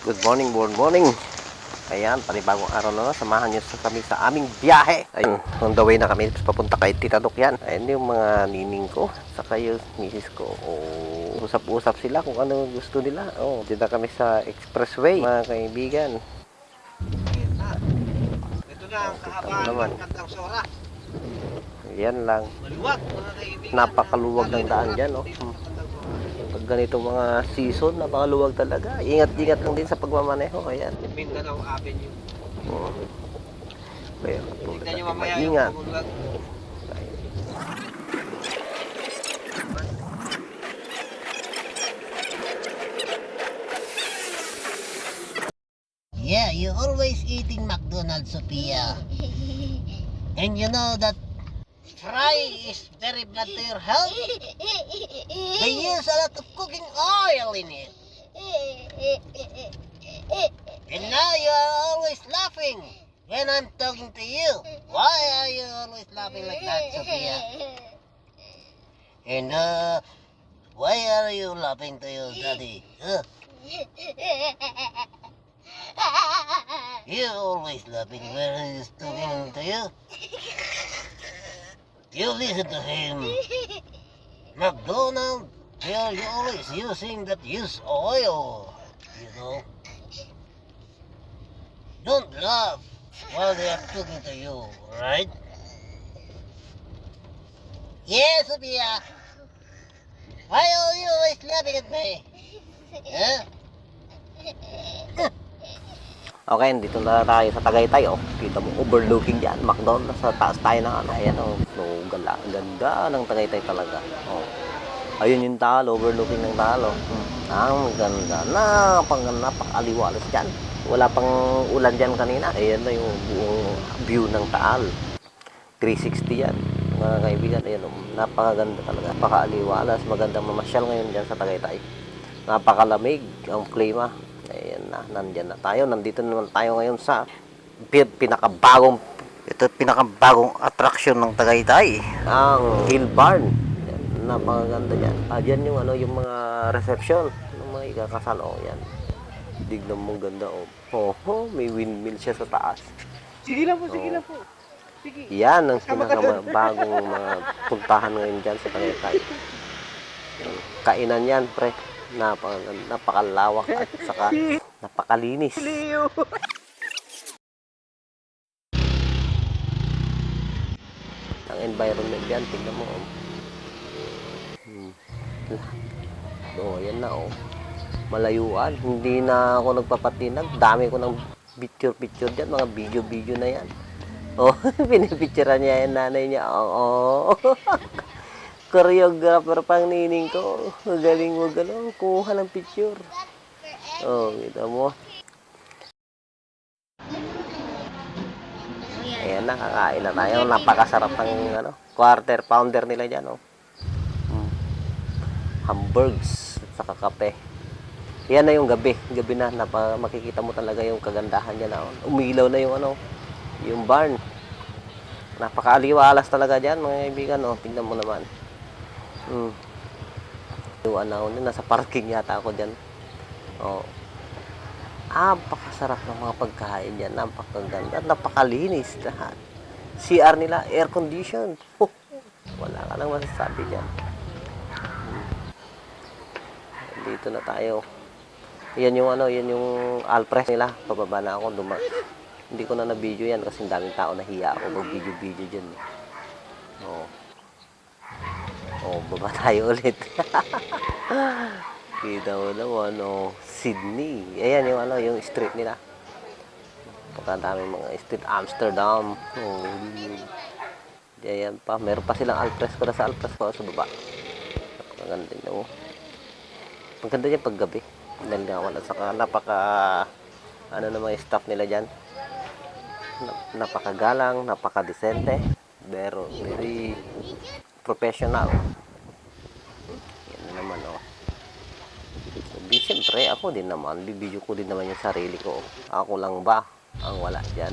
Good morning, good morning. Ayan, panibagong araw na, samahan nyo kami sa aming biyahe. Ayun, on the way na kami papunta kay Tita Doc yan. Ayun yung mga nining ko, saka yung misis ko. Usap-usap sila kung ano gusto nila. Dito na kami sa expressway, mga kaibigan. Ito na ang kahabaan ng Kandang Sora. Yan lang. Maluwag, mga kaibigan. Napakaluwag ng daan dyan, Pag ganito mga season, napakaluwag talaga. Ingat-ingat lang din sa pagmamaneho. Ayan. Mindanao Avenue. Kaya Tignan nyo mamaya yung ingat. pagulwag. Yeah, you always eating McDonald's, Sophia. And you know that fry is very bad to your health. They use a lot of cooking oil in it. And now you are always laughing when I'm talking to you. Why are you always laughing like that, Sophia? And why are you laughing to your daddy? You always laughing when he's talking to you. You listen to him. McDonald's, they're always using that used oil, you know. Don't laugh while they are talking to you, right? Yes, Sophia. Why are you always laughing at me? Huh? Okay, dito na tayo sa Tagaytay, Kita mo, overlooking yan. McDonald's, sa taas tayo ng ano. Ayan, ganda ng Tagaytay talaga. Ayun yung Taal, overlooking ng Taal, Ang ganda. Napakaliwalas dyan. Wala pang ulan dyan kanina. Ayan na yung buong view ng Taal. 360 yan. Mga kaibigan, ayan, napakaganda talaga. Napakaaliwalas. Magandang mamasyal ngayon dyan sa Tagaytay. Napakalamig ang klima. Ayan na, nandyan na tayo. Nandito naman tayo ngayon sa pinakabagong attraction ng Tagaytay, ang Hill Barn. Napakaganda dyan. Dyan yung yung mga reception ng mga ikakasal. Yan. Tignan mo, ganda, may windmill siya sa taas. Sige lang po, sige lang po. Sige. Yan ang pinakabagong mga puntahan ngayon dyan sa Tagaytay. Kainan yan, pre. Napakalawak at saka napakalinis. Ang environment yan, tingnan mo. Yan na, malayuan. Hindi na ako nagpapatinag. Dami ko ng picture dyan, mga video na yan. Pinipicturean niya yung nanay niya. Choreographer pang nining ko. Magaling mo gano'n. Kuha ng picture. Kita mo. Ayan, nakakain na tayo. Napakasarap ng quarter pounder nila dyan. Hamburgs at saka kape. Yan na yung gabi. Gabi na. Makikita mo talaga yung kagandahan dyan. Umilaw na yung barn. Napakaaliwalas talaga dyan, mga kaibigan. Tingnan mo naman. Nasa parking yata ako dyan. Napakasarap ng mga pagkain dyan. Napakaganda. Napakalinis lahat. CR nila, air conditioned. Wala ka lang masasabi dyan. Dito na tayo. Yan yung Alpres nila. Pababa na ako. Hindi ko na na-video yan kasi daming tao nahiya ako mag-video dyan. Baba tayo ulit. Kita mo naman, Sydney. Ayan yung street nila. Pagkadaming mga street. Amsterdam. Ayan pa. Meron pa silang Alpres ko na sa Alpres ko sa baba. Maganda nyo. Maganda yan paggabi. Dahil nga wala. Saka naman yung staff nila dyan. Napakagalang, napakadesente. Very professional. Yan naman, Siyempre, ako din naman. Bibidyo ko din naman yung sarili ko. Ako lang ba ang wala dyan?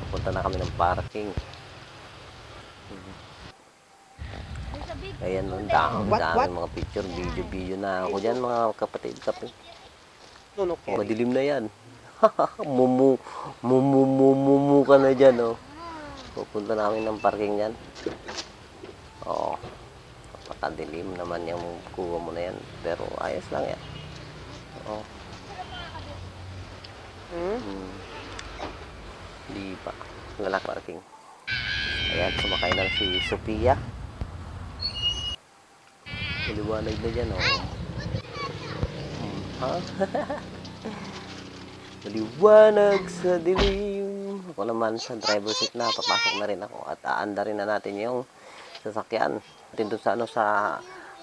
Pupunta na kami ng parking. Ayan, ang dami mga picture, video na ako dyan, mga kapatid. Tunok yan. Madilim na yan. Mumu ka na dyan, oh. Pupunta namin ng parking yan. Oo. Napakadilim naman yung kuha mo na yan. Pero ayos lang yan. Oo. Hindi pa. Lalak parking. Ayan, sumakay na si Sophia. Maliwanag na dyan, oh. Ha? Maliwanag sa dilim. Ako naman sa driver seat na. Papasok na rin ako. At aanda rin na natin yung sasakyan. Natin doon sa, sa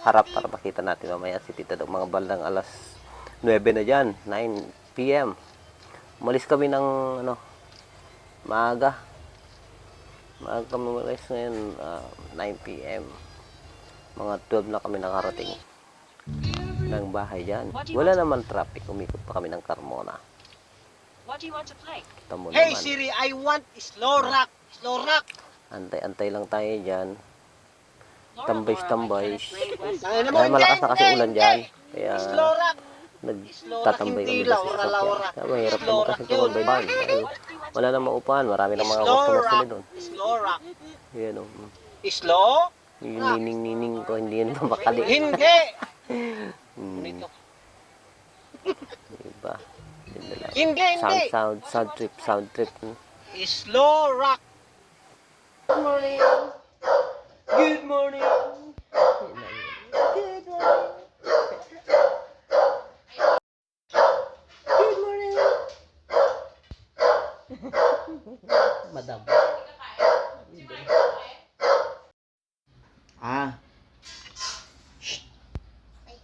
harap para makita natin mamaya si Tita Dog. Mga balang alas 9 na dyan. 9 p.m. Umalis kami ng maaga. Maaga kami umalis ngayon. 9 p.m. Mga 12 na kami nakarating ng bahay dyan. Wala naman traffic. Umikot pa kami ng Carmona. What do you want to play? Kita mo Hey naman. Siri, I want slow rock. Slow rock. Antay-antay lang tayo dyan. Laura, Tambay-tambay. Laura, I kinda played West Tangina mo, Kaya malakas hindi, na kasi hindi, ulan hindi. dyan. Kaya Slow rock. nagtatambay kami Hindi, dyan sa Laura, sasakyan. Laura. Kaya mahirap Slow naman kasi rock yun. tumabayban. Wala nang maupahan. Marami ng mga Slow customers rock. sila doon. Slow rock. Yan o. Slow? Yung nining-nining ko, hindi yun mapakali. Hindi. Hmm, diba? Yun na lang. Hindi, hindi. Sound trip. Slow rock. Good morning. Good morning. Madam. I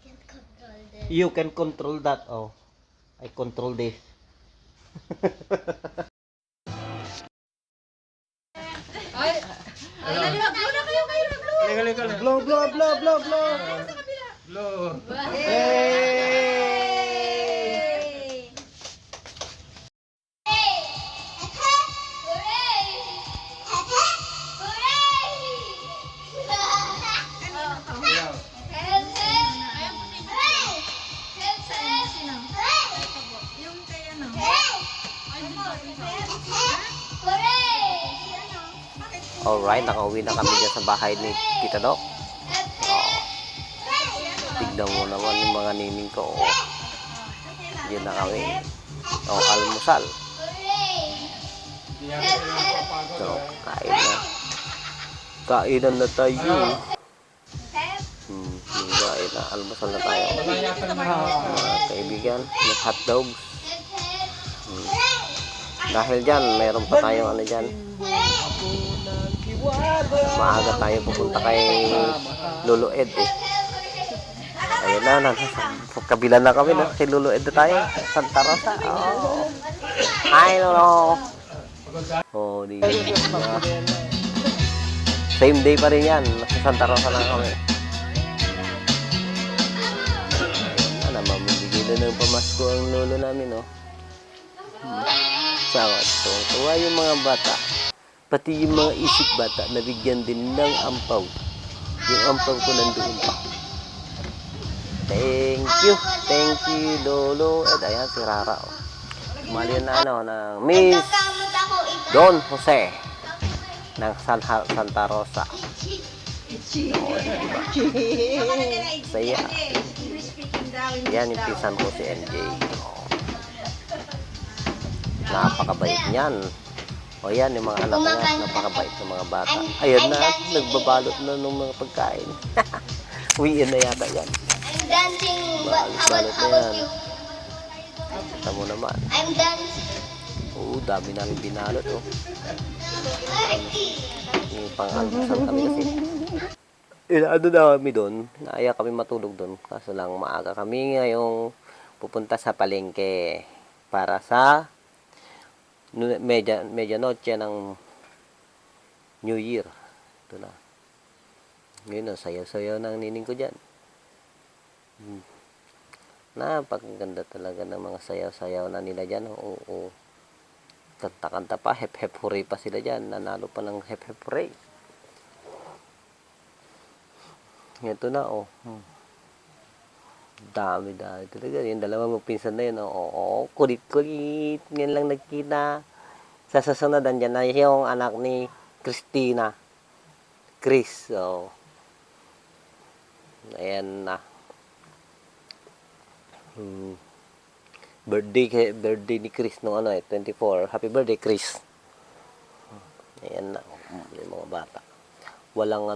can't control this. You can control that. Oh, I control this. Blow, blow, blow, blow, blow. Alright, nakauwi na kami dyan sa bahay ni Tita Doc. Tignan mo naman yung mga nining ko. Diyan na kami. Almusal. So, kain na. Kainan na tayo. Kain na. Almusal na tayo. Mga kaibigan, may hot dogs. Dahil dyan, mayroon pa tayong dyan. Maaga tayo pupunta kay Lolo Ed eh. Ayun na, sa kabila na kami na. Kay Lolo Ed na tayo. Santa Rosa. Oh. Hi Lolo. Oh, di. Same day pa rin yan. Sa Santa Rosa na kami. Ayun na, mamibigay na ng pamasko ang lolo namin, oh. Sawat. Tuwa yung mga bata. Pati yung mga isip bata, nabigyan din ng ampaw. Yung ampaw ko nandoon pa. Thank you, Lolo. At ayan, si Rara. Oh. Mali na ng Miss Don Jose ng Santa Rosa. Oh, diba? Saya. Yan yung pisan ko si MJ. Oh. Napakabait niyan. O yan, yung mga anak niya, napakabait ng mga bata. Ayan na, nagbabalot na ng mga pagkain. Uwiin na yata yan. I'm dancing, but Balot how na about yan. you? Kita mo naman. I'm dancing. Oo, dami namin binalot, oh. Yung pang-almusal kami kasi. Ano na kami doon, naaya kami matulog doon. Kaso lang maaga kami ngayong pupunta sa palengke para sa medianoche ng New Year. Ito na. Ngayon, sayaw-sayaw ng nining ko dyan. Napakaganda talaga ng mga sayaw-sayaw na nila dyan. Oo. Kanta-kanta pa, hep-hep hooray pa sila dyan. Nanalo pa ng hep-hep hooray. Ito na, oh. Dami talaga. Yung dalawang magpinsan na yun. Oo, kulit-kulit. Ngayon lang nagkita. Sa susunod, andyan na yung anak ni Christina. Chris. So, ayan na. Birthday ni Chris nung 24. Happy birthday, Chris. Ayan na. Yung mga bata. Walang